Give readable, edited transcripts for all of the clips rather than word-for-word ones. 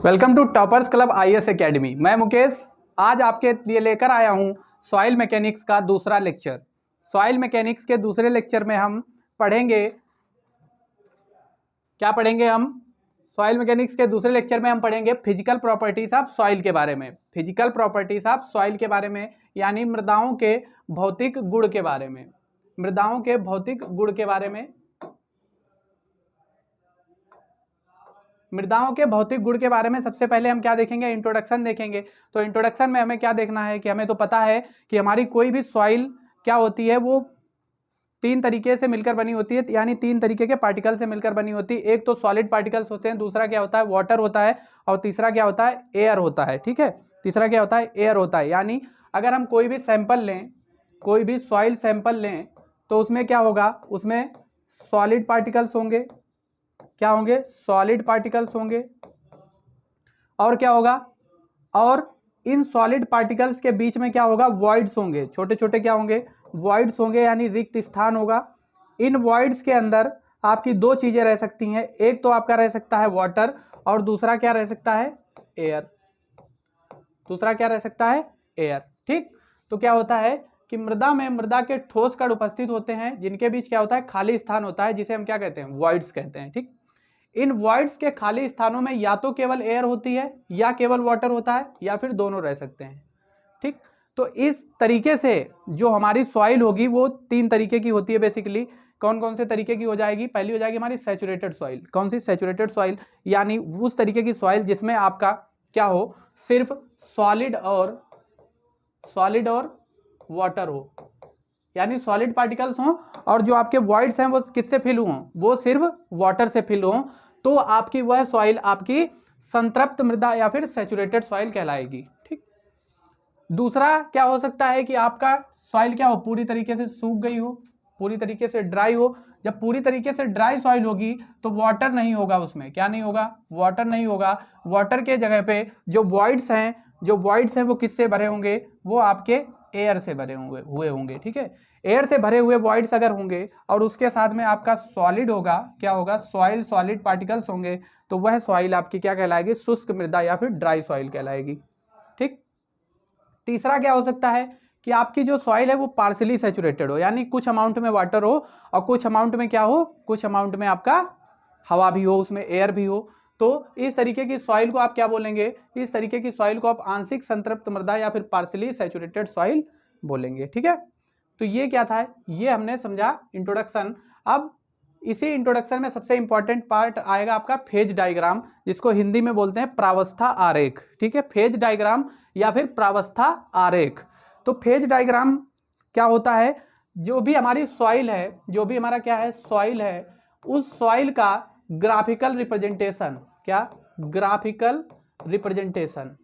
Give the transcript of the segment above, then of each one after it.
Welcome to toppers club IAS academy. मैं मुकेश आज आपके लिए लेकर आया हूं सॉइल मैकेनिक्स का दूसरा लेक्चर। सॉइल मैकेनिक्स के दूसरे लेक्चर में हम पढ़ेंगे सॉइल मैकेनिक्स के दूसरे लेक्चर में हम पढ़ेंगे फिजिकल प्रॉपर्टीज ऑफ सॉइल के बारे में। फिजिकल प्रॉपर्टीज ऑफ सॉइल के बारे में यानी मृदाओं के भौतिक गुण के बारे में। मृदाओं के भौतिक गुण के बारे में मृदाओं के भौतिक गुण के बारे में सबसे पहले हम क्या देखेंगे, इंट्रोडक्शन देखेंगे। तो इंट्रोडक्शन में हमें क्या देखना है कि हमें तो पता है कि हमारी कोई भी सॉइल क्या होती है, वो तीन तरीके से मिलकर बनी होती है, यानी तीन तरीके के पार्टिकल से मिलकर बनी होती है। एक तो सॉलिड पार्टिकल्स होते हैं, दूसरा क्या होता है वाटर होता है, और तीसरा क्या होता है एयर होता है। ठीक है, तीसरा क्या होता है एयर होता है। यानी अगर हम कोई भी सैंपल लें, कोई भी सॉइल सैंपल लें, तो उसमें क्या होगा, उसमें सॉलिड पार्टिकल्स होंगे। क्या होंगे? सॉलिड पार्टिकल्स होंगे। और क्या होगा, और इन सॉलिड पार्टिकल्स के बीच में क्या होगा, वॉइड्स होंगे, छोटे छोटे क्या होंगे, वॉइड्स होंगे, यानी रिक्त स्थान होगा। इन वॉइड्स के अंदर आपकी दो चीजें रह सकती हैं, एक तो आपका रह सकता है वाटर और दूसरा क्या रह सकता है एयर। दूसरा क्या रह सकता है एयर। ठीक, तो क्या होता है कि मृदा के ठोस कण उपस्थित होते हैं जिनके बीच क्या होता है खाली स्थान होता है, जिसे हम क्या कहते हैं वॉइड्स कहते हैं। ठीक, इन वॉइड्स के खाली स्थानों में या तो केवल एयर होती है या केवल वाटर होता है या फिर दोनों रह सकते हैं। ठीक, तो इस तरीके से जो हमारी सॉइल होगी वो तीन तरीके की होती है बेसिकली। कौन कौन से तरीके की हो जाएगी? पहली हो जाएगी हमारी सैचुरेटेड सॉइल। कौन सी? सैचुरेटेड सॉइल, यानी उस तरीके की सॉइल जिसमें आपका क्या हो, सिर्फ सॉलिड और वाटर हो, यानी सॉलिड पार्टिकल्स हों और जो आपके वॉइड्स हैं वो किससे फिल हों, वो सिर्फ वाटर से फिल हों, तो आपकी वह सॉइल आपकी संतृप्त मृदा या फिर सैचुरेटेड सॉइल कहलाएगी। ठीक, दूसरा क्या हो सकता है कि आपका सॉइल क्या हो, पूरी तरीके से सूख गई हो, पूरी तरीके से ड्राई हो। जब पूरी तरीके से ड्राई सॉइल होगी तो वाटर नहीं होगा उसमें। क्या नहीं होगा? वाटर नहीं होगा। वाटर के जगह पे जो वॉइड्स हैं वो किससे भरे होंगे, वो आपके एयर से भरे हुए होंगे। ठीक है, एयर से भरे हुए वॉइड्स अगर होंगे और उसके साथ में आपका सॉलिड होगा, क्या होगा, सॉइल सॉलिड पार्टिकल्स होंगे, तो वह सॉइल आपकी क्या कहलाएगी, शुष्क मृदा या फिर ड्राई सॉइल कहलाएगी। ठीक, तीसरा क्या हो सकता है कि आपकी जो सॉइल है वो पार्शियली सैचुरेटेड हो, यानी कुछ अमाउंट में वाटर हो और कुछ अमाउंट में क्या हो, कुछ अमाउंट में आपका हवा भी हो, उसमें एयर भी हो। तो इस तरीके की सॉइल को आप क्या बोलेंगे, इस तरीके की सॉइल को आप आंशिक संतृप्त मृदा या फिर पार्शियली सैचुरेटेड सॉइल बोलेंगे। ठीक है, तो ये क्या था, ये हमने समझा इंट्रोडक्शन। अब इसी इंट्रोडक्शन में सबसे इंपॉर्टेंट पार्ट आएगा आपका फेज डायग्राम, जिसको हिंदी में बोलते हैं प्रावस्था आरेख। ठीक है, फेज डायग्राम या फिर प्रावस्था आरेख। तो फेज डायग्राम क्या होता है, जो भी हमारी सॉइल है, जो भी हमारा क्या है सॉइल है, उस सॉइल का ग्राफिकल रिप्रेजेंटेशन, क्या ग्राफिकल रिप्रेजेंटेशन,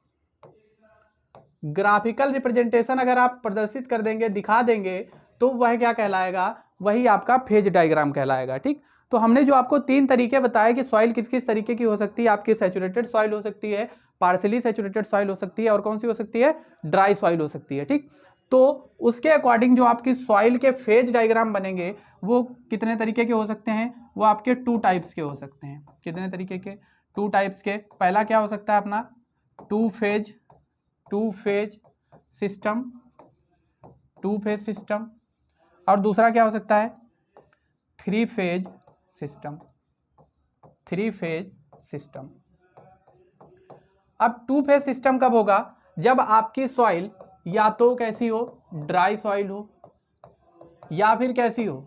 ग्राफिकल रिप्रेजेंटेशन अगर आप प्रदर्शित कर देंगे, दिखा देंगे, तो वह क्या कहलाएगा, वही आपका फेज डायग्राम कहलाएगा। ठीक, तो हमने जो आपको तीन तरीके बताए कि सॉइल किस किस तरीके की हो सकती है, आपकी सैचुरेटेड सॉइल हो सकती है, पार्शियली सैचुरेटेड सॉइल हो सकती है, और कौन सी हो सकती है, ड्राई सॉइल हो सकती है। ठीक, तो उसके अकॉर्डिंग जो आपकी सॉइल के फेज डायग्राम बनेंगे वो कितने तरीके के हो सकते हैं, वो आपके टू टाइप्स के हो सकते हैं। कितने तरीके के? टू टाइप्स के। पहला क्या हो सकता है अपना two phase system, two phase system, और दूसरा क्या हो सकता है three phase system, three phase system. अब टू फेज सिस्टम कब होगा, जब आपकी सॉइल या तो कैसी हो, ड्राई सॉइल हो, या फिर कैसी हो,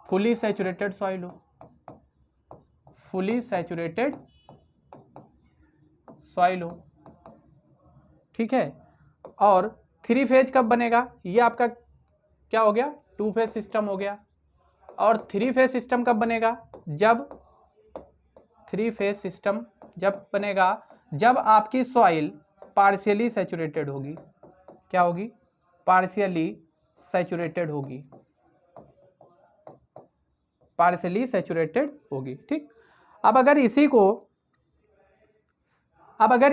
फुली सैचुरेटेड सॉइल हो, फुली सैचुरेटेड सॉइल हो। ठीक है, और थ्री फेज कब बनेगा, ये आपका क्या हो गया, टू फेज सिस्टम हो गया। और थ्री फेज सिस्टम कब बनेगा, जब थ्री फेज सिस्टम जब बनेगा जब आपकी सॉइल पार्शियली सैचुरेटेड होगी। क्या होगी? पार्शियली सैचुरेटेड होगी, पार्शियली सैचुरेटेड होगी। ठीक, अब अगर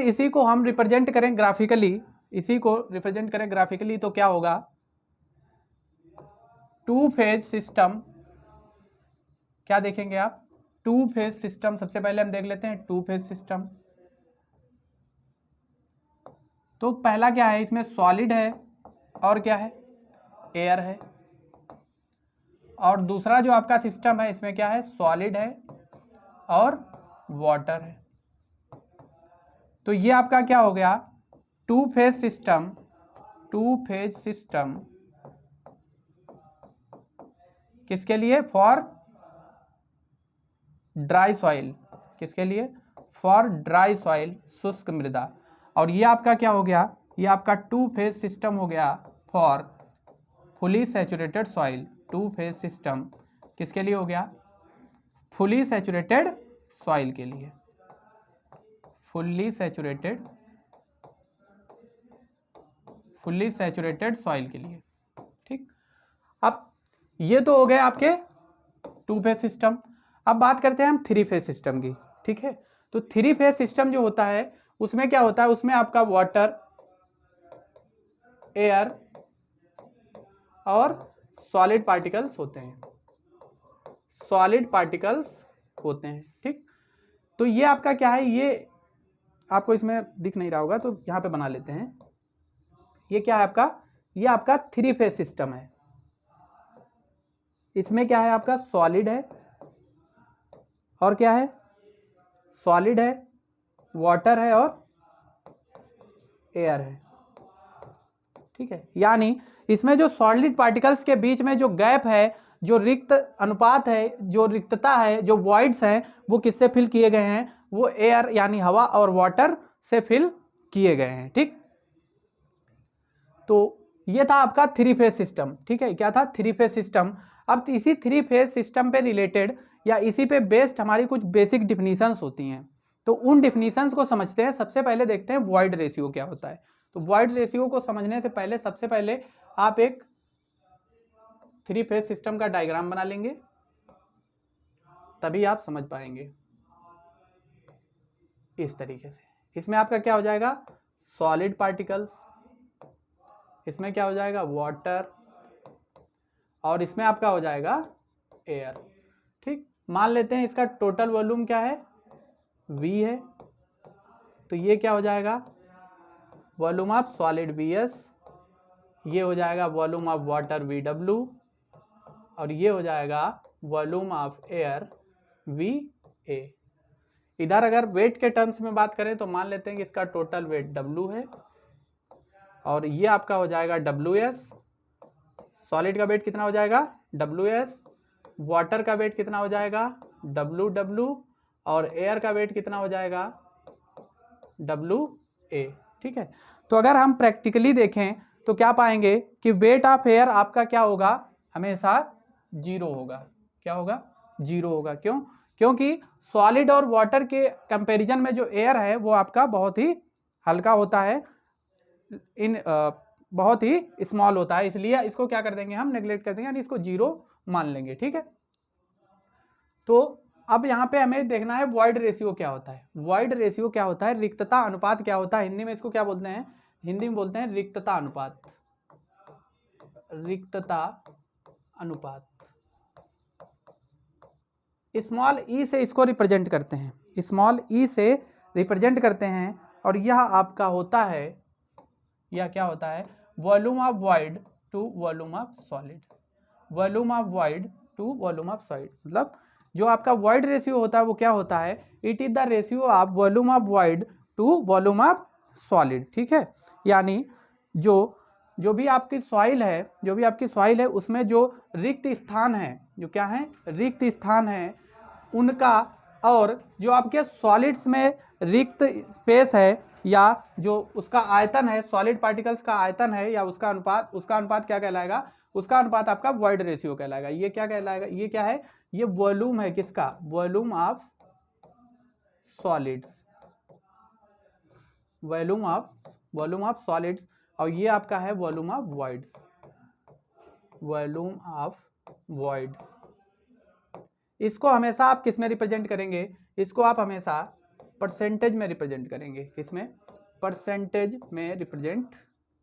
इसी को हम रिप्रेजेंट करें ग्राफिकली, इसी को रिप्रेजेंट करें ग्राफिकली, तो क्या होगा, टू फेज सिस्टम, क्या देखेंगे आप, टू फेज सिस्टम। सबसे पहले हम देख लेते हैं टू फेज सिस्टम। तो पहला क्या है, इसमें सॉलिड है और क्या है, एयर है। और दूसरा जो आपका सिस्टम है इसमें क्या है, सॉलिड है और वाटर है। तो ये आपका क्या हो गया, two phase system. Two phase system किसके लिए, फॉर ड्राई सॉइल। किसके लिए, फॉर ड्राई सॉइल, शुष्क मृदा। और ये आपका क्या हो गया, ये आपका टू फेज सिस्टम हो गया for fully saturated soil. Two phase system किसके लिए हो गया, फुली सैचुरेटेड सॉइल के लिए। फुल्ली सैचुरेटेड सॉइल के लिए। ठीक, अब ये तो हो गए आपके टू फेज सिस्टम। अब बात करते हैं हम थ्री फेज सिस्टम की। ठीक है, तो थ्री फेज सिस्टम जो होता है उसमें क्या होता है, उसमें आपका वाटर, एयर और सॉलिड पार्टिकल्स होते हैं। सॉलिड पार्टिकल्स होते हैं। ठीक, तो ये आपका क्या है, ये आपको इसमें दिख नहीं रहा होगा तो यहां पे बना लेते हैं। ये क्या है आपका, ये आपका थ्री फेज सिस्टम है। इसमें क्या है आपका, सॉलिड है और क्या है, सॉलिड है, वाटर है और एयर है। ठीक है, यानी इसमें जो सॉलिड पार्टिकल्स के बीच में जो गैप है, जो रिक्त अनुपात है, जो रिक्तता है, जो वॉइड्स हैं, वो किससे फिल किए गए हैं, वो एयर यानी हवा और वाटर से फिल किए गए हैं। ठीक, तो ये था आपका थ्री फेज सिस्टम। ठीक है, क्या था, थ्री फेज सिस्टम। अब इसी थ्री फेज सिस्टम पे रिलेटेड या इसी पे बेस्ड हमारी कुछ बेसिक डिफिनीशंस होती हैं। तो उन डिफिनीशंस को समझते हैं। सबसे पहले देखते हैं वॉइड रेशियो क्या होता है। तो वॉइड रेशियो को समझने से पहले सबसे पहले आप एक थ्री फेज सिस्टम का डायग्राम बना लेंगे, तभी आप समझ पाएंगे। इस तरीके से इसमें आपका क्या हो जाएगा, सॉलिड पार्टिकल्स, इसमें क्या हो जाएगा, वाटर, और इसमें आपका हो जाएगा एयर। ठीक, मान लेते हैं इसका टोटल वॉल्यूम क्या है, V है। तो ये क्या हो जाएगा, वॉल्यूम ऑफ सॉलिड Vs, ये हो जाएगा वॉल्यूम ऑफ वाटर VW, और ये हो जाएगा वॉल्यूम ऑफ एयर VA। इधर अगर वेट के टर्म्स में बात करें तो मान लेते हैं कि इसका टोटल वेट W है, और ये आपका हो जाएगा WS। सॉलिड का वेट कितना हो जाएगा, WS। वाटर का वेट कितना हो जाएगा, WW। और एयर का वेट कितना हो जाएगा, WA। ठीक है, तो अगर हम प्रैक्टिकली देखें तो क्या पाएंगे कि वेट ऑफ एयर आपका क्या होगा, हमेशा जीरो होगा। क्या होगा, जीरो होगा। क्यों, क्योंकि सॉलिड और वाटर के कंपैरिजन में जो एयर है वो आपका बहुत ही हल्का होता है, बहुत ही स्मॉल होता है, इसलिए इसको क्या कर देंगे हम, नेग्लेक्ट कर देंगे, यानी इसको जीरो मान लेंगे। ठीक है, तो अब यहाँ पे हमें देखना है वॉइड रेशियो क्या होता है। वॉइड रेशियो क्या होता है, रिक्तता अनुपात क्या होता है। हिंदी में इसको क्या बोलते हैं, हिंदी में बोलते हैं रिक्तता अनुपात। रिक्तता अनुपात, स्मॉल ई से इसको रिप्रेजेंट करते हैं, स्मॉल ई से रिप्रेजेंट करते हैं। और यह आपका होता है, यह क्या होता है, volume of void to volume of solid. Volume of void to volume of solid, मतलब जो आपका वॉइड रेशियो होता है वो क्या होता है, it is the ratio of volume of void to volume of solid. ठीक है, यानी जो भी आपकी सॉइल है, जो भी आपकी सॉइल है उसमें जो रिक्त स्थान है, जो क्या है, रिक्त स्थान है उनका, और जो आपके सॉलिड्स में रिक्त स्पेस है या जो उसका आयतन है, सॉलिड पार्टिकल्स का आयतन है या उसका अनुपात क्या कहलाएगा, उसका अनुपात आपका वॉइड रेशियो कहलाएगा। ये क्या कहलाएगा, ये क्या है, ये वॉल्यूम है किसका, volume of solids, volume of solids. और ये आपका है volume of voids, volume of voids. इसको हमेशा आप किस में रिप्रेजेंट करेंगे, इसको आप हमेशा परसेंटेज में रिप्रेजेंट करेंगे। किसमें, परसेंटेज में रिप्रेजेंट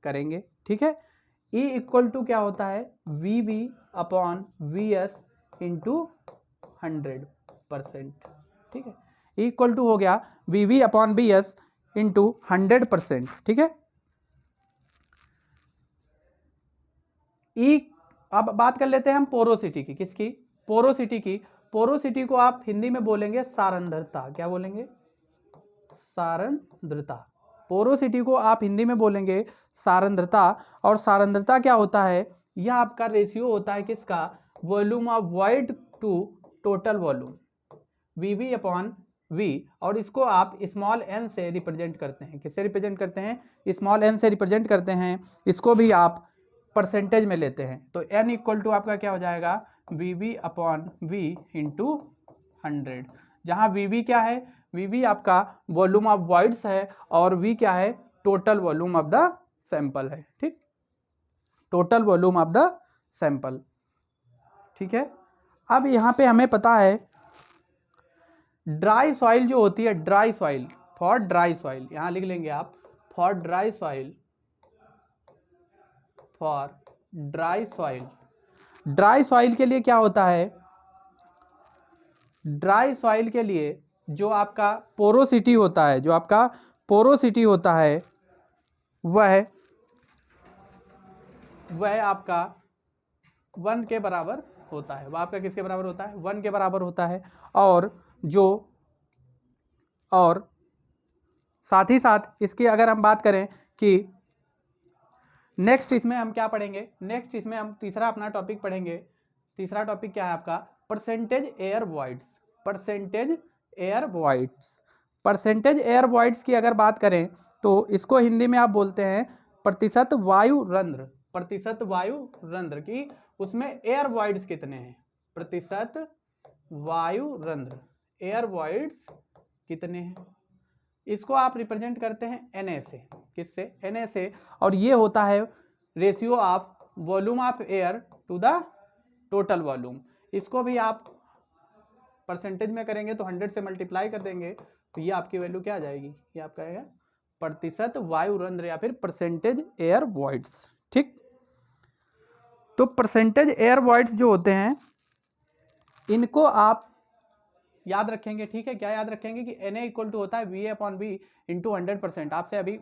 करेंगे। ठीक है, E इक्वल टू क्या होता है, VB अपॉन VS इंटू 100%। ठीक है, E इक्वल टू हो गया VB अपॉन VS इंटू 100%। ठीक है, ई, अब बात कर लेते हैं हम पोरोसिटी की, किसकी, पोरोसिटी की। पोरोसिटी को आप हिंदी में बोलेंगे सारंध्रता, क्या बोलेंगे, सारंध्रता। पोरोसिटी को आप हिंदी में बोलेंगे सारंध्रता। और सारंध्रता क्या होता है, यह आपका रेशियो होता है किसका, volume of void to total volume, V V upon V. और इसको आप स्मॉल एन से रिप्रेजेंट करते हैं, किससे रिप्रेजेंट करते हैं, स्मॉल एन से रिप्रेजेंट करते हैं। इसको भी आप परसेंटेज में लेते हैं, तो एन इक्वल टू आपका क्या हो जाएगा, V V upon V into 100, जहाँ वी वी क्या है, वी वी आपका वॉल्यूम ऑफ वॉइड्स है, और वी क्या है, total volume of the sample है, ठीक, total volume of the sample, ठीक है। अब यहाँ पे हमें पता है ड्राई सॉइल जो होती है, dry soil, for dry soil, यहाँ लिख लेंगे आप, for dry soil, for dry soil. Dry soil के लिए क्या होता है, ड्राई सॉइल के लिए जो आपका पोरोसिटी होता है, जो आपका पोरोसिटी होता है, वह आपका 1 के बराबर होता है, वह आपका किसके बराबर होता है, 1 के बराबर होता है। और साथ ही साथ इसकी अगर हम बात करें कि नेक्स्ट इसमें हम क्या पढ़ेंगे, नेक्स्ट इसमें हम तीसरा अपना टॉपिक पढ़ेंगे। तीसरा टॉपिक क्या है आपका, percentage air voids, percentage air voids. Percentage air voids की अगर बात करें तो इसको हिंदी में आप बोलते हैं प्रतिशत वायु रंध्र, प्रतिशत वायु रंध्र की, उसमें एयर वॉइड्स कितने हैं, प्रतिशत वायु रंध्र, एयर वॉइड्स कितने हैं, इसको आप रिप्रेजेंट करते हैं Na से, किससे, Na से। और ये होता है ratio of volume of air to the total volume. इसको भी आप परसेंटेज में करेंगे तो 100 से मल्टीप्लाई कर देंगे, तो ये आपकी वैल्यू क्या आ जाएगी, ये आपका है प्रतिशत वायु रंध्र या फिर परसेंटेज एयर वॉइड्स, ठीक। तो परसेंटेज एयर वॉइड्स जो होते हैं इनको आप याद रखेंगे, ठीक है। क्या याद रखेंगे कि Na इक्वल टू होता है वी अपॉन वी इंटू 100%। आपसे अभी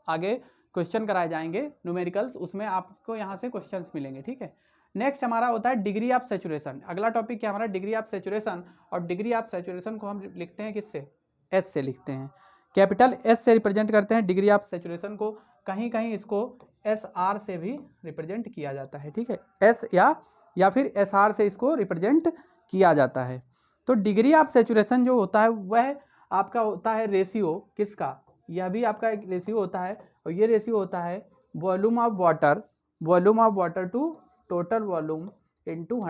आगे क्वेश्चन कराए जाएंगे न्यूमेरिकल्स, उसमें आपको यहाँ से क्वेश्चंस मिलेंगे, ठीक है। नेक्स्ट हमारा होता है डिग्री ऑफ सैचुरेशन। अगला टॉपिक क्या हमारा, डिग्री ऑफ सैचुरेशन। और डिग्री ऑफ सैचुरेशन को हम लिखते हैं किससे, एस से लिखते हैं, कैपिटल एस से रिप्रेजेंट करते हैं डिग्री ऑफ सैचुरेशन को। कहीं कहीं इसको एस आर से भी रिप्रेजेंट किया जाता है, ठीक है, एस या फिर एस आर से इसको रिप्रेजेंट किया जाता है। तो डिग्री ऑफ सैचुरेशन जो होता है वह आपका होता है रेशियो किसका, यह भी आपका एक रेशियो होता है, और ये रेशियो होता है volume of water to total volume into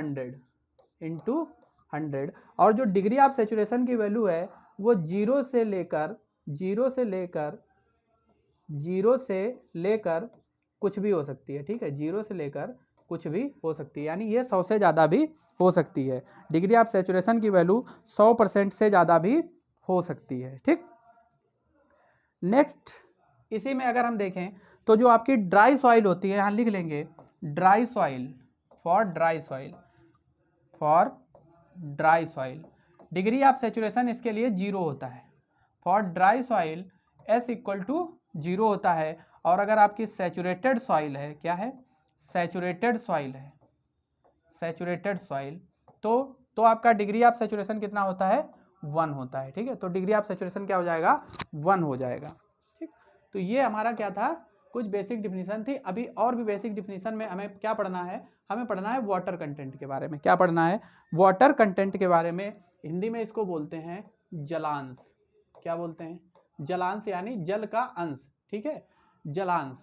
100। और जो डिग्री ऑफ सैचुरेशन की वैल्यू है वो जीरो से लेकर कुछ भी हो सकती है, ठीक है, जीरो से लेकर कुछ भी हो सकती है, यानी ये 100 से ज़्यादा भी हो सकती है। डिग्री ऑफ सैचुरेशन की वैल्यू 100% से ज़्यादा भी हो सकती है, ठीक। नेक्स्ट इसी में अगर हम देखें तो जो आपकी ड्राई सॉइल होती है, यहाँ लिख लेंगे dry soil, for dry soil degree of saturation इसके लिए 0 होता है। For dry soil S equal to 0 होता है। और अगर आपकी सैचुरेटेड सॉइल है, क्या है, सैचुरेटेड सॉइल, तो आपका डिग्री ऑफ सैचुरेशन कितना होता है, 1 होता है, ठीक है। तो डिग्री ऑफ सैचुरेशन क्या हो जाएगा, 1 हो जाएगा, ठीक। तो ये हमारा क्या था, कुछ बेसिक डिफिनीशन थी। अभी और भी बेसिक डिफिनीशन में हमें क्या पढ़ना है, हमें पढ़ना है वाटर कंटेंट के बारे में। क्या पढ़ना है, वाटर कंटेंट के बारे में। हिंदी में इसको बोलते हैं जलांश। क्या बोलते हैं, जलांश, यानी जल का अंश, ठीक है, जलांश।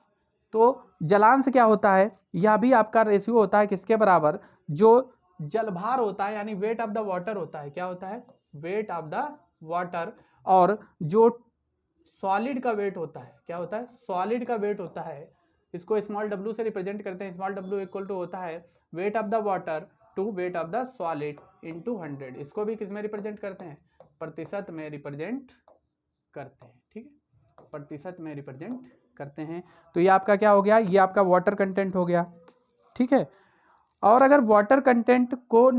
तो जलांश क्या होता है, यह भी आपका रेशियो होता है किसके बराबर, जो जलभार होता है, यानी वेट ऑफ द वाटर होता है, क्या होता है, वेट ऑफ द वाटर। और जो सॉलिड का वेट होता है, क्या होता है, सॉलिड का वेट होता है, इसको स्मॉल w से रिप्रेजेंट करते हैं। स्मॉल w इक्वल टू होता है weight of the water to weight of the solid into 100। इसको भी किस में रिप्रेजेंट करते हैं, प्रतिशत में रिप्रेजेंट करते हैं, ठीक है, प्रतिशत में रिप्रेजेंट करते हैं। तो ये आपका क्या हो गया, ये आपका वाटर कंटेंट हो गया, ठीक है। और अगर वाटर कंटेंट को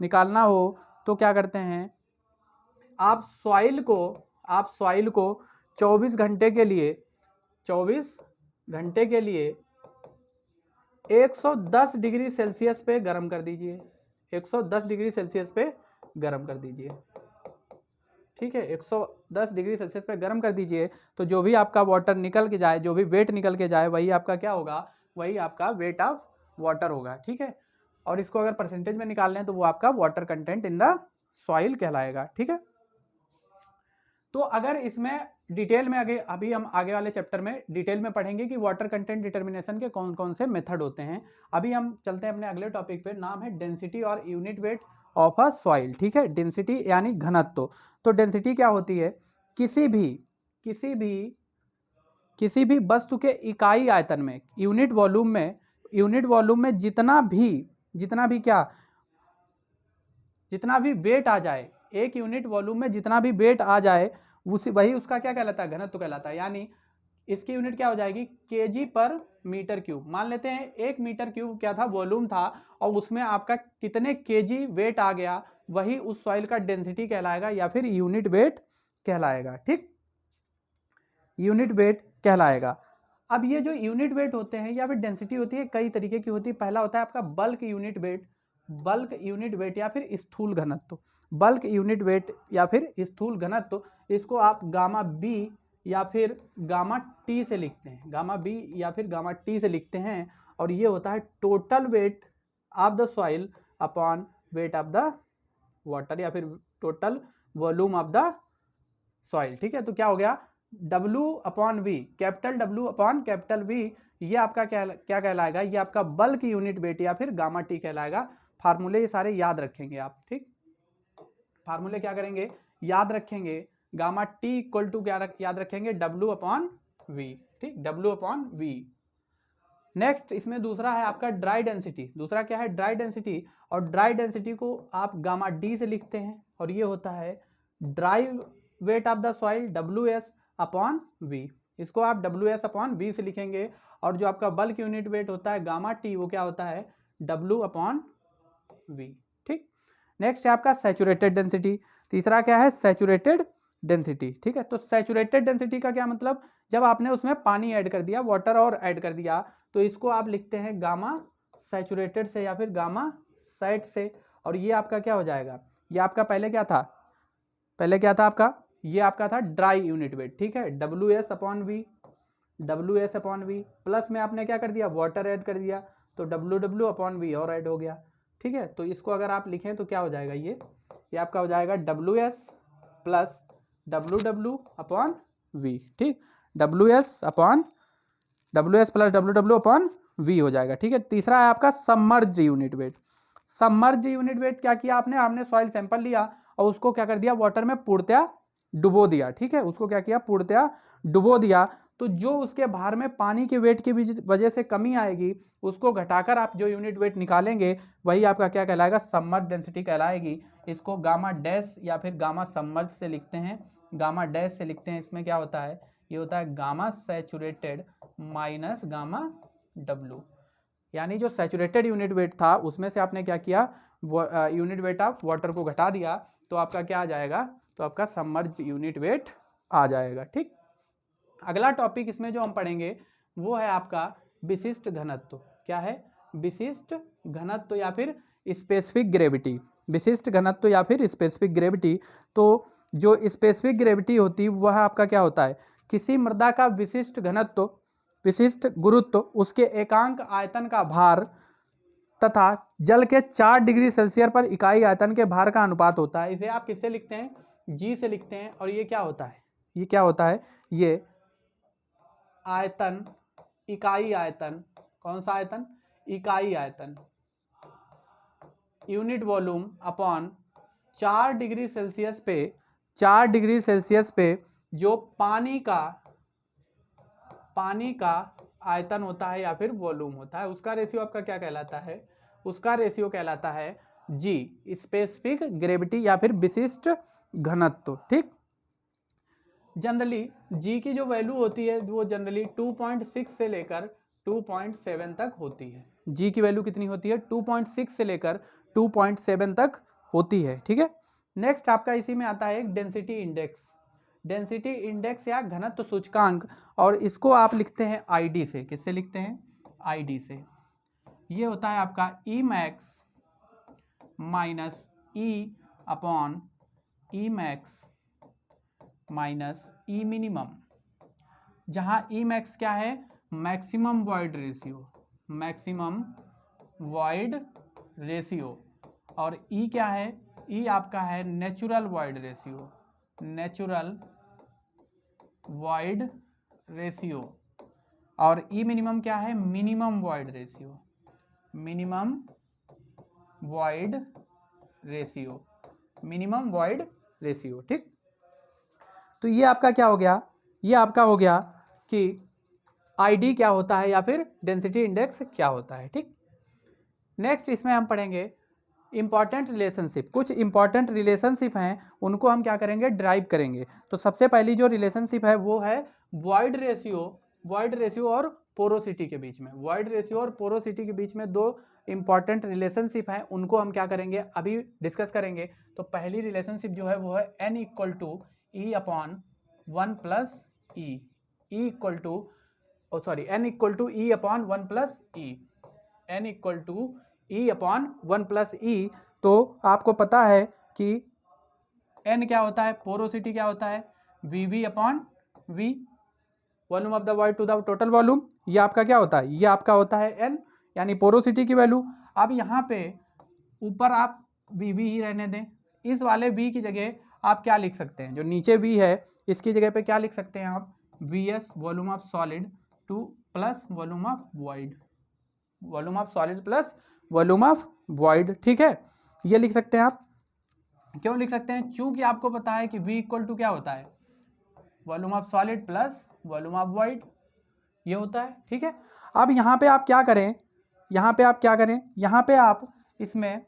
निकालना हो, तो क्या करते हैं, आप सॉइल को 24 घंटे के लिए 110 डिग्री सेल्सियस पे गर्म कर दीजिए, 110 डिग्री सेल्सियस पे गर्म कर दीजिए, ठीक है, 110 डिग्री सेल्सियस पे गर्म कर दीजिए। तो जो भी आपका वाटर निकल के जाए, जो भी वेट निकल के जाए, वही आपका क्या होगा, वही आपका वेट ऑफ वाटर होगा, ठीक है। और इसको अगर परसेंटेज में निकाल लें तो वो आपका water content in the soil कहलाएगा, ठीक है। तो अगर इसमें डिटेल में अभी हम आगे वाले चैप्टर में डिटेल में पढ़ेंगे कि वाटर कंटेंट डिटर्मिनेशन के कौन कौन से मेथड होते हैं। अभी हम चलते हैं अपने अगले टॉपिक पे, नाम है डेंसिटी और unit weight of a soil, ठीक है। डेंसिटी यानी घनत्व। तो डेंसिटी क्या होती है, किसी भी वस्तु के इकाई आयतन में, यूनिट वॉल्यूम में जितना भी वेट आ जाए, एक यूनिट वॉल्यूम में जितना भी वेट आ जाए वही उसका क्या कहलाता है, घनत्व कहलाता है। यानी इसकी यूनिट क्या हो जाएगी, केजी पर मीटर क्यूब। मान लेते हैं 1 मीटर क्यूब क्या था, वॉल्यूम था, और उसमें आपका कितने केजी वेट आ गया, वही उस सॉइल का डेंसिटी कहलाएगा या फिर यूनिट वेट कहलाएगा, ठीक, यूनिट वेट कहलाएगा। अब ये जो यूनिट वेट होते हैं या फिर डेंसिटी होती है, कई तरीके की होती है। पहला होता है आपका बल्क यूनिट वेट या फिर स्थूल घनत्व। बल्क यूनिट वेट या फिर स्थूल घनत्व, इसको आप गामा बी या फिर गामा टी से लिखते हैं, गामा बी या फिर गामा टी से लिखते हैं। और ये होता है total weight of the soil upon weight of the water या फिर total volume of the soil, ठीक है। तो क्या हो गया, W upon V, capital W upon capital V, ये आपका क्या कहलाएगा, ये आपका बल्क यूनिट वेट या फिर गामा टी कहलाएगा। फार्मूले ये सारे याद रखेंगे आप, ठीक, फार्मूले क्या करेंगे, याद रखेंगे। गामा टी इक्वल टू क्या याद रखेंगे, W अपॉन वी, ठीक, W अपॉन वी। नेक्स्ट इसमें दूसरा है आपका ड्राई डेंसिटी। दूसरा क्या है, ड्राई डेंसिटी। और ड्राई डेंसिटी को आप गामा डी से लिखते हैं, और ये होता है dry weight of the soil WS upon V. इसको आप WS अपॉन वी से लिखेंगे। और जो आपका बल्क यूनिट वेट होता है गामा टी, वो क्या होता है W अपॉन वी, ठीक। नेक्स्ट है आपका सैचुरेटेड डेंसिटी। तीसरा क्या है, सैचुरेटेड डेंसिटी, ठीक है। तो सैचुरेटेड डेंसिटी का क्या मतलब, जब आपने उसमें पानी ऐड कर दिया, वाटर और ऐड कर दिया, तो इसको आप लिखते हैं गामा सैचुरेटेड से या फिर गामा सैट से। और ये आपका क्या हो जाएगा, ये आपका पहले क्या था आपका, ये आपका था ड्राई यूनिट वेट, ठीक है, WS अपॉन वी, प्लस में आपने क्या कर दिया, वाटर ऐड कर दिया, तो WW अपॉन वी और ऐड हो गया, ठीक है। तो इसको अगर आप लिखें तो क्या हो जाएगा, ये आपका हो जाएगा WS plus WW upon V, ठीक, WS plus WW upon V हो जाएगा, ठीक है। तीसरा है आपका submerged unit weight. Submerged unit weight क्या किया आपने सॉइल सैंपल लिया और उसको क्या कर दिया, वाटर में पूर्णतया डुबो दिया, ठीक है, उसको क्या किया, पूर्णतया डुबो दिया। तो जो उसके बाहर में पानी के वेट की वजह से कमी आएगी, उसको घटाकर आप जो यूनिट वेट निकालेंगे, वही आपका क्या कहलाएगा, सबमर्ज्ड डेंसिटी कहलाएगी। इसको गामा डैश या फिर गामा सबमर्ज्ड से लिखते हैं, गामा डैश से लिखते हैं। इसमें क्या होता है, ये होता है gamma saturated minus gamma W। यानी जो सैचुरेटेड यूनिट वेट था उसमें से आपने क्या किया, यूनिट वेट ऑफ वाटर को घटा दिया, तो आपका क्या आ जाएगा, तो आपका सबमर्ज्ड यूनिट वेट आ जाएगा, ठीक। अगला टॉपिक इसमें जो हम पढ़ेंगे वो है आपका विशिष्ट घनत्व। क्या है, विशिष्ट घनत्व या फिर स्पेसिफिक ग्रेविटी। विशिष्ट घनत्व या फिर स्पेसिफिक ग्रेविटी। तो जो स्पेसिफिक ग्रेविटी होती है वह आपका क्या होता है, किसी मृदा का विशिष्ट घनत्व, विशिष्ट गुरुत्व, उसके एकांक आयतन का भार तथा जल के 4 डिग्री सेल्सियस पर इकाई आयतन के भार का अनुपात होता है। इसे आप किससे लिखते हैं, G से लिखते हैं। और ये क्या होता है, ये आयतन, इकाई आयतन, कौन सा आयतन, इकाई आयतन, unit volume upon 4 degree Celsius पे जो पानी का आयतन होता है या फिर वॉल्यूम होता है, उसका रेशियो आपका क्या कहलाता है, उसका रेशियो कहलाता है G, स्पेसिफिक ग्रेविटी या फिर विशिष्ट घनत्व, ठीक। जनरली G की जो वैल्यू होती है वो जनरली 2.6 से लेकर 2.7 तक होती है। G की वैल्यू कितनी होती है, 2.6 से लेकर 2.7 तक होती है, ठीक है। नेक्स्ट आपका इसी में आता है एक डेंसिटी इंडेक्स या घनत्व सूचकांक, और इसको आप लिखते हैं ID से। किससे लिखते हैं, ID से। ये होता है आपका ई मैक्स माइनस ई अपॉन ई मैक्स माइनस ई मिनिमम, जहां ई मैक्स क्या है, maximum void ratio, maximum void ratio, और ई क्या है, ई आपका है natural void ratio, natural void ratio, और ई मिनिमम क्या है, minimum void ratio, minimum void ratio, minimum void ratio. ठीक, तो ये आपका क्या हो गया, ये आपका हो गया कि आईडी क्या होता है या फिर डेंसिटी इंडेक्स क्या होता है। ठीक, नेक्स्ट इसमें हम पढ़ेंगे इंपॉर्टेंट रिलेशनशिप। कुछ इंपॉर्टेंट रिलेशनशिप हैं, उनको हम क्या करेंगे, ड्राइव करेंगे। तो सबसे पहली जो रिलेशनशिप है वो है वॉइड रेशियो, वॉइड रेशियो और पोरोसिटी के बीच में, वॉइड रेशियो और पोरोसिटी के बीच में दो इंपॉर्टेंट रिलेशनशिप हैं, उनको हम क्या करेंगे, अभी डिस्कस करेंगे। तो पहली रिलेशनशिप जो है वो है n equal to e upon 1 plus e, e equal to sorry n equal to e upon 1 plus e, n equal to e upon 1 plus e. तो आपको पता है कि n क्या होता है, पोरोसिटी क्या होता है, V upon V, volume of the void to the total volume, ये आपका क्या होता है, ये आपका होता है n, यानी पोरोसिटी की वैल्यू। अब यहाँ पे ऊपर आप वी ही रहने दें, इस वाले v की जगह आप क्या लिख सकते हैं, जो नीचे v है इसकी जगह पे क्या लिख सकते हैं आप, vs volume of solid two plus volume of void, volume of solid plus volume of void. ठीक है, ये लिख सकते हैं आप। क्यों लिख सकते हैं, चूंकि आपको पता है कि v इक्वल टू क्या होता है, volume of solid plus volume of void, ये होता है। ठीक है, अब यहाँ पे आप क्या करें, यहाँ पे आप क्या करें, यहाँ पे आप इसमें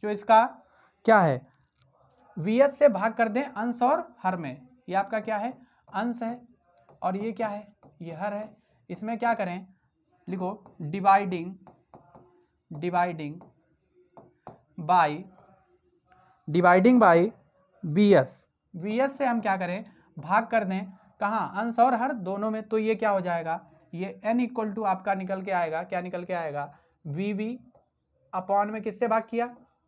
जो इसका क्या है, vs से भाग कर दें अंश और हर में, ये आपका क्या है, अंश है, और ये क्या है, ये हर है। इसमें क्या करें, लिखो dividing, dividing by, dividing by vs, vs से हम क्या करें, भाग कर दें कहाँ, अंश और हर दोनों में। तो ये क्या हो जाएगा, ये n इक्वल टू आपका निकल के आएगा, क्या निकल के आएगा, वी अपॉन में किससे भाग किया,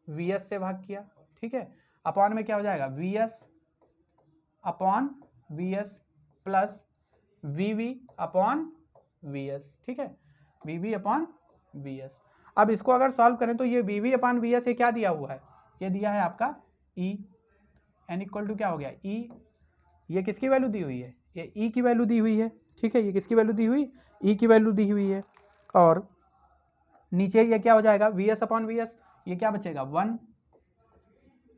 vs से भाग किया। ठीक है, अपॉन में क्या हो जाएगा, vs upon vs plus V upon vs। ठीक है, वी अपॉन vs। अब इसको अगर सॉल्व करें तो ये वी अपॉन vs ये क्या दिया हुआ है, ये दिया है आपका e, n इक्वल टू क्या हो गया e, ये किसकी वैल्यू दी हुई है, ये e की वैल्यू दी हुई है। ठीक है, ये किसकी वैल्यू दी हुई, e की वैल्यू दी हुई है, और नीचे ये क्या हो जाएगा, vs अपॉन vs, ये क्या बचेगा 1,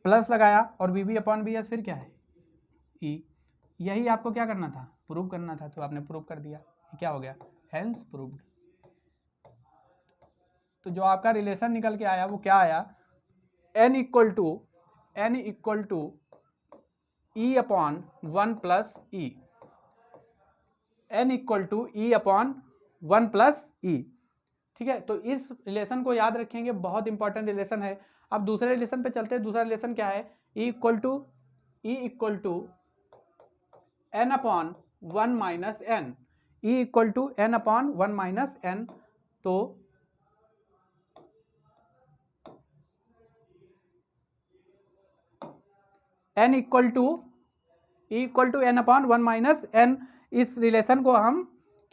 प्लस लगाया और वी अपॉन vs फिर क्या है e, यही आपको क्या करना था, प्रूव करना था, तो आपने प्रूव कर दिया, क्या हो गया, हेंस प्रूव्ड। तो जो आपका रिलेशन निकल के आया वो क्या आया, n equal to e upon 1 plus e, n equal to e upon 1 plus e. ठीक है, तो इस रिलेशन को याद रखेंगे, बहुत इंपॉर्टेंट रिलेशन है। अब दूसरे रिलेशन पे चलते हैं, दूसरा रिलेशन क्या है, E equal to n upon 1 minus N, E equal to n upon 1 minus N. तो n equal to n upon 1 minus N, इस रिलेशन को हम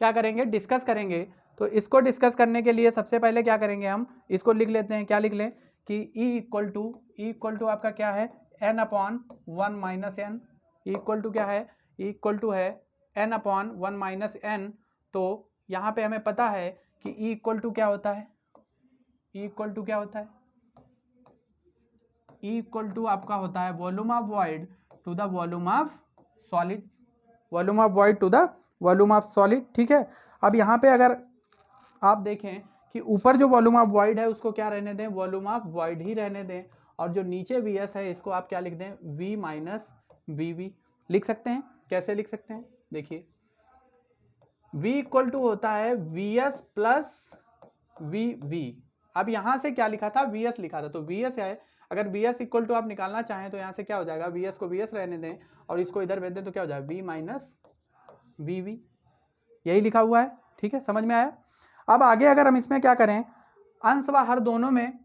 क्या करेंगे, डिस्कस करेंगे। तो इसको डिस्कस करने के लिए सबसे पहले क्या करेंगे, हम इसको लिख लेते हैं, क्या लिख लें कि ई इक्वल टू आपका क्या है, n upon 1 minus N, equal to क्या है, इक्वल टू है n अपॉन 1 माइनस एन। तो यहाँ पे हमें पता है कि ई इक्वल टू क्या होता है, ई इक्वल टू क्या होता है, ई इक्वल टू आपका होता है volume of void to the volume of solid, volume of void to the volume of solid. ठीक है, अब यहाँ पे अगर आप देखें कि ऊपर जो वॉल्यूम ऑफ वॉइड है उसको क्या रहने दें, वॉल्यूम ऑफ वॉइड ही रहने दें, और जो नीचे vs है इसको आप क्या लिख दें, v माइनस वी लिख सकते हैं। कैसे लिख सकते हैं, देखिए v इक्वल टू होता है vs प्लस वी। अब यहाँ से क्या लिखा था, vs लिखा था, तो vs है, अगर vs इक्वल टू आप निकालना चाहें तो यहाँ से क्या हो जाएगा, vs को vs रहने दें और इसको इधर भेज दें, तो क्या हो जाएगा, v माइनस वी, यही लिखा हुआ है। ठीक है, समझ में आया। अब आगे अगर हम इसमें क्या करें, अंश व हर दोनों में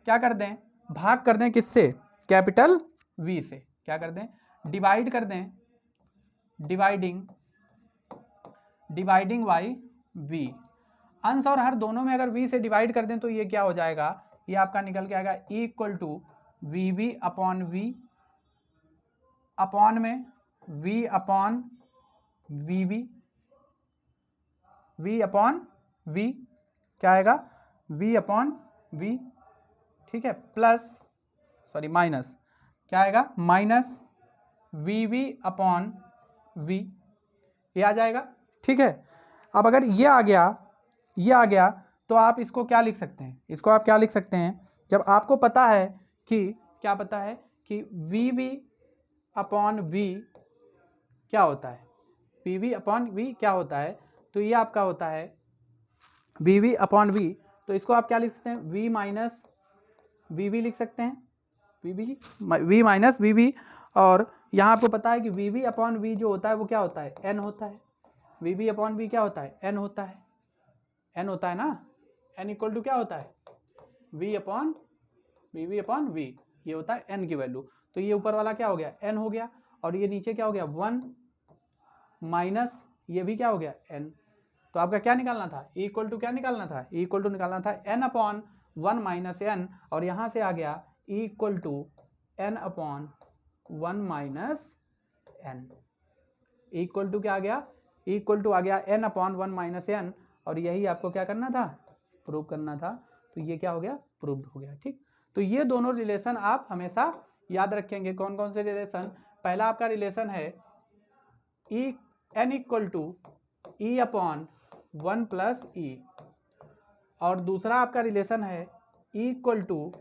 क्या कर दें, भाग कर दें किससे, कैपिटल V से, क्या कर दें, डिवाइड कर दें, डिवाइडिंग बाई V। अंश और हर दोनों में अगर V से डिवाइड कर दें तो ये क्या हो जाएगा, ये आपका निकल के आएगा E equal to VV upon V, upon में V upon VV, V upon V क्या आएगा, V अपॉन V, ठीक है, प्लस सॉरी माइनस क्या आएगा, माइनस VV अपॉन V, ये आ जाएगा, ठीक है। अब अगर ये आ गया तो आप इसको क्या लिख सकते हैं, इसको आप क्या लिख सकते हैं, जब आपको पता है कि क्या पता है कि VV अपॉन V क्या होता है, VV अपॉन V क्या होता है, तो ये आपका होता है VV अपॉन V, तो इसको आप क्या लिख सकते हैं, V माइनस VV लिख सकते हैं, V माइनस VV। और यहाँ आपको पता है कि VV अपॉन V जो होता है वो क्या होता है, N होता है, VV अपॉन V क्या होता है, N होता है, N होता है ना, N इक्वल टू क्या होता है, VV अपॉन V, ये होता है N की वैल्यू। तो ये ऊपर वाला क्या हो गया, N हो गया, और ये नीचे क्या हो गया, 1 माइनस ये भी क्या हो गया, N। तो आपका क्या निकालना था, E इक्वल टू क्या निकालना था, E इक्वल टू निकालना था N अपॉन 1 माइनस N, और यहाँ से आ गया E equal to N upon 1 minus N, E equal to क्या आ गया, E इक्वल टू आ गया N अपॉन 1 माइनस N, और यही आपको क्या करना था, प्रूव करना था, तो ये क्या हो गया, प्रूव्ड हो गया, ठीक। तो ये दोनों रिलेशन आप हमेशा याद रखेंगे। कौन कौन से रिलेशन, पहला आपका रिलेशन है N equal to E upon 1 plus E, और दूसरा आपका रिलेशन है E equal to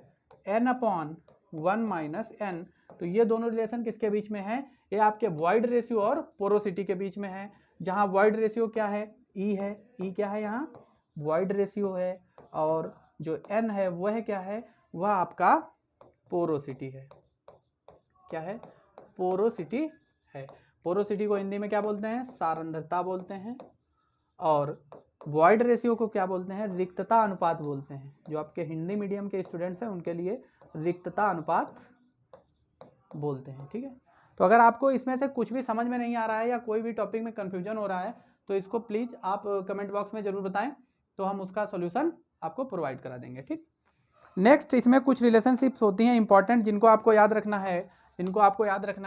N upon 1 minus N। तो ये दोनों रिलेशन किसके बीच में है, ये आपके वॉइड रेशियो और पोरोसिटी के बीच में है, जहाँ वॉइड रेशियो क्या है, E है, E क्या है यहाँ, वॉइड रेशियो है, और जो N है वह क्या है, वह आपका पोरोसिटी है, क्या है, पोरोसिटी है। पोरोसिटी को हिंदी में क्या बोलते हैं, सारंध्रता बोलते हैं, और वॉइड रेशियो को क्या बोलते हैं, रिक्तता अनुपात बोलते हैं। जो आपके हिंदी मीडियम के स्टूडेंट्स हैं उनके लिए रिक्तता अनुपात बोलते हैं, ठीक है। तो अगर आपको इसमें से कुछ भी समझ में नहीं आ रहा है या कोई भी टॉपिक में कन्फ्यूजन हो रहा है तो इसको प्लीज़ आप कमेंट बॉक्स में ज़रूर बताएं, तो हम उसका सॉल्यूशन आपको प्रोवाइड करा देंगे, ठीक। नेक्स्ट इसमें कुछ रिलेशनशिप्स होती हैं इंपॉर्टेंट, जिनको आपको याद रखना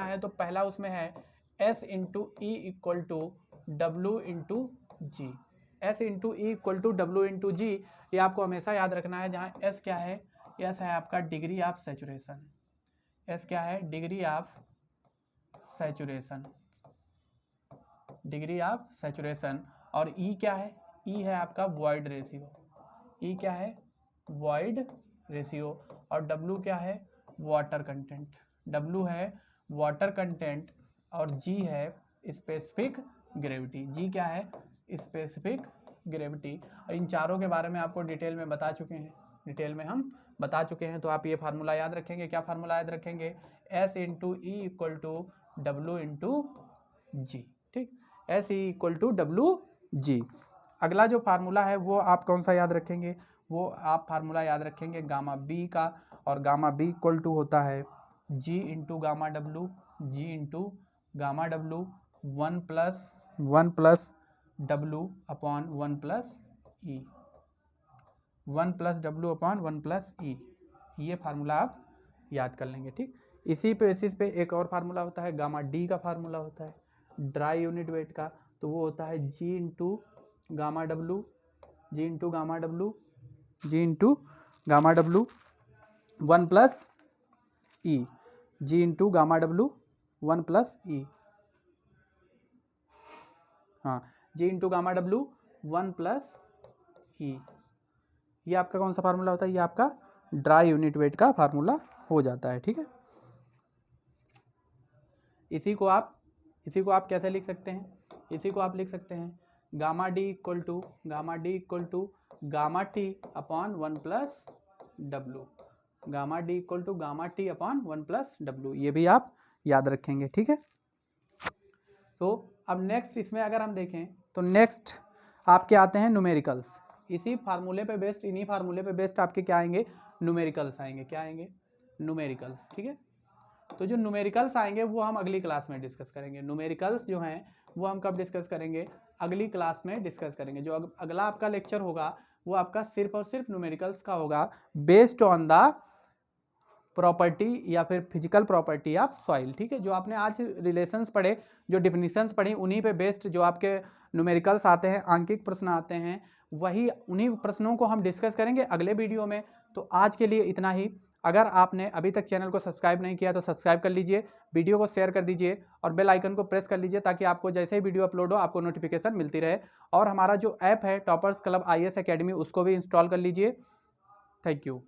है, तो पहला उसमें है S into e equal to W into G, S into e equal to W into G, ये आपको हमेशा याद रखना है। जहाँ S क्या है, S है आपका डिग्री ऑफ सैचुरेशन, S क्या है, डिग्री ऑफ सैचुरेशन, और E क्या है, E है आपका वॉइड रेशियो, E क्या है, वॉइड रेशियो, और W क्या है, वाटर कंटेंट, W है वाटर कंटेंट, और G है स्पेसिफिक ग्रेविटी, G क्या है, स्पेसिफिक ग्रेविटी। इन चारों के बारे में आपको डिटेल में बता चुके हैं, तो आप ये फार्मूला याद रखेंगे। क्या फार्मूला याद रखेंगे, S into e equal to W into G, ठीक, S equal to W G. अगला जो फार्मूला है वो आप कौन सा याद रखेंगे, वो आप फार्मूला याद रखेंगे गामा बी का, और गामा बी इक्वल टू होता है G into gamma W, G into gamma W 1 plus W upon 1 plus E, 1 plus W upon 1 plus E, ये फार्मूला आप याद कर लेंगे, ठीक। इसी बेसिस पे एक और फार्मूला होता है, गामा डी का फार्मूला होता है ड्राई यूनिट वेट का, तो वो होता है G into gamma W, G into gamma W 1 plus E, G into gamma W 1 plus E, हाँ, G into gamma W 1 plus E, ये आपका कौन सा फार्मूला होता है, ये आपका ड्राई यूनिट वेट का फार्मूला हो जाता है, ठीक है। इसी को आप कैसे लिख सकते हैं, इसी को आप लिख सकते हैं gamma D equal to gamma T upon 1 plus W, gamma D equal to gamma T upon 1 plus W, ये भी आप याद रखेंगे, ठीक है। तो अब नेक्स्ट इसमें अगर हम देखें तो नेक्स्ट आपके आते हैं न्यूमेरिकल्स, इसी फार्मूले पे बेस्ड, इन्हीं फार्मूले पे बेस्ड आपके क्या आएंगे, न्यूमेरिकल्स आएंगे। क्या आएंगे, न्यूमेरिकल्स। ठीक है, तो जो न्यूमेरिकल्स आएंगे वो हम अगली क्लास में डिस्कस करेंगे। न्यूमेरिकल्स जो हैं वो हम कब डिस्कस करेंगे, अगली क्लास में डिस्कस करेंगे। जो अगला आपका लेक्चर होगा वो आपका सिर्फ और सिर्फ न्यूमेरिकल्स का होगा, बेस्ड ऑन द प्रॉपर्टी या फिर फिजिकल प्रॉपर्टी ऑफ सॉइल। ठीक है, जो आपने आज रिलेशंस पढ़े, जो डिफिनीशंस पढ़ी, उन्हीं पे बेस्ड जो आपके न्यूमेरिकल्स आते हैं, आंकिक प्रश्न आते हैं, वही उन्हीं प्रश्नों को हम डिस्कस करेंगे अगले वीडियो में। तो आज के लिए इतना ही। अगर आपने अभी तक चैनल को सब्सक्राइब नहीं किया तो सब्सक्राइब कर लीजिए, वीडियो को शेयर कर दीजिए और बेल आइकन को प्रेस कर लीजिए, ताकि आपको जैसे ही वीडियो अपलोड हो आपको नोटिफिकेशन मिलती रहे। और हमारा जो ऐप है टॉपर्स क्लब IAS एकेडमी, उसको भी इंस्टॉल कर लीजिए। Thank you.